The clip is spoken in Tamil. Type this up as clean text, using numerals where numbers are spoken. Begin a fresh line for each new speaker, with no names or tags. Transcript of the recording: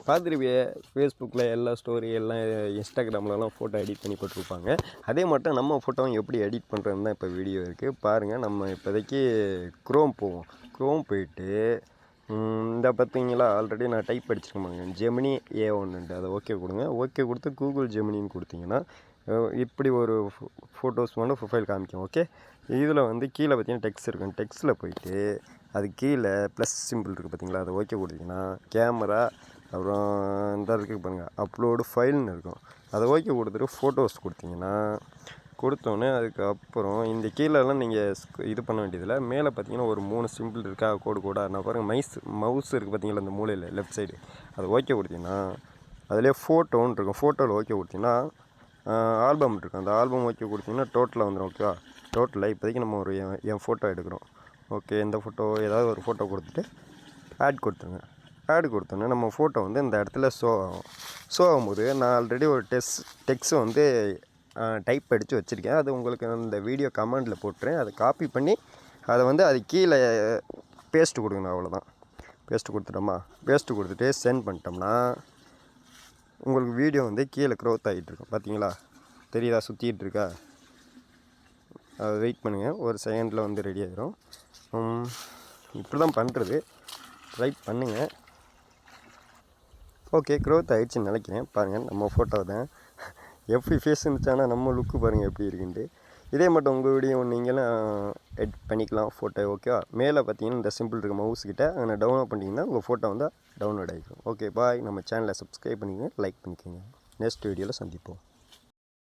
பார்த்துருப்பிய ஃபேஸ்புக்கில் எல்லா ஸ்டோரி எல்லாம் இன்ஸ்டாகிராம்லலாம் ஃபோட்டோ எடிட் பண்ணி போட்டிருப்பாங்க. அதே மட்டும் நம்ம ஃபோட்டோவும் எப்படி எடிட் பண்ணுறதுன்னு தான் இப்போ வீடியோ இருக்குது பாருங்கள். நம்ம இப்போதைக்கு க்ரோம் போவோம். க்ரோம் போயிட்டு இந்த பார்த்தீங்களா ஆல்ரெடி நான் டைப் அடிச்சிருக்கேன் பாருங்க, ஜெமினி A1 அதை ஓகே கொடுங்க. ஓகே கொடுத்து கூகுள் ஜெமினின்னு கொடுத்தீங்கன்னா இப்படி ஒரு ஃபோட்டோஸ் வந்து ப்ரொஃபைல் காமிக்கும். ஓகே, இதில் வந்து கீழே பார்த்தீங்கன்னா டெக்ஸ்ட் இருக்கும். டெக்ஸ்ட்டில் போயிட்டு அது கீழே ப்ளஸ் சிம்பிள் இருக்குது பார்த்தீங்களா, அதை ஓகே கொடுத்தீங்கன்னா கேமரா அப்புறம் இந்த இருக்குது பாருங்கள் அப்லோடு ஃபைல்னு இருக்கும். அதை ஓகே கொடுத்துட்டு ஃபோட்டோஸ் கொடுத்தீங்கன்னா கொடுத்தோன்னே அதுக்கப்புறம் இந்த கீழெல்லாம் நீங்கள் இது பண்ண வேண்டியதில்லை. மேலே பார்த்தீங்கன்னா ஒரு 3 சிம்பிள் இருக்கா, கோடாக நான் பாருங்கள் மவுஸ் இருக்குது பார்த்தீங்களா அந்த மூலையில் லெஃப்ட் சைடு, அதை ஓகே கொடுத்தீங்கன்னா அதிலே ஃபோட்டோன்னு இருக்கும். ஃபோட்டோவில் ஓகே கொடுத்தீங்கன்னா ஆல்பம் இருக்கும். அந்த ஆல்பம் ஓகே கொடுத்தீங்கன்னா டோட்டலாக வந்துடும். ஓகேவா, டோட்டலாக இப்போதைக்கு நம்ம ஒரு என் ஃபோட்டோ எடுக்கிறோம். ஓகே, இந்த ஃபோட்டோ ஏதாவது ஒரு ஃபோட்டோ கொடுத்துட்டு ஆட் கொடுத்துருங்க. ஆட் கொடுத்தோன்னே நம்ம ஃபோட்டோ வந்து இந்த இடத்துல ஷோ ஆகும்போது நான் ஆல்ரெடி ஒரு டெக்ஸ்ட் வந்து டைப் அடித்து வச்சுருக்கேன். அது உங்களுக்கு இந்த வீடியோ கமெண்டில் போட்டுறேன். அதை காப்பி பண்ணி அதை வந்து அது கீழே பேஸ்ட்டு கொடுக்கணும். அவ்வளோதான், பேஸ்ட்டு கொடுத்துட்டோமா. பேஸ்ட்டு கொடுத்துட்டு சென்ட் பண்ணிட்டோம்னா உங்களுக்கு வீடியோ வந்து கீழே க்ரோத் ஆகிட்டுருக்கும். பார்த்தீங்களா, தெரியுதா, சுற்றிட்டு இருக்கா. அதை வெயிட் பண்ணுங்கள், ஒரு செகண்டில் வந்து ரெடி ஆகிடும். இப்படி தான் பண்ணுறது, ட்ரை பண்ணுங்கள். ஓகே, க்ரோத் ஆகிடுச்சின்னு நினைக்கிறேன். பாருங்கள் நம்ம ஃபோட்டோ தான் எப்படி ஃபேஸ் இருந்துச்சானா நம்ம லுக்கு பாருங்கள் எப்படி இருக்குன்ட்டு. இதே மட்டும் உங்கள் வீடியோ நீங்களும் எடிட் பண்ணிக்கலாம் ஃபோட்டோ. ஓகேவா, மேலே பார்த்தீங்கன்னா இந்த சிம்பிள் இருக்குது மவுஸ் கிட்ட, அதை டவுன்லோட் பண்ணிங்கன்னா உங்கள் ஃபோட்டோ வந்து டவுன்லோட் ஆகிக்கும். Okay bye. நம்ம சேனலை சப்ஸ்கிரைப் பண்ணிக்கோங்க, லைக் பண்ணிக்கோங்க. நெக்ஸ்ட் வீடியோவில் சந்திப்போம்.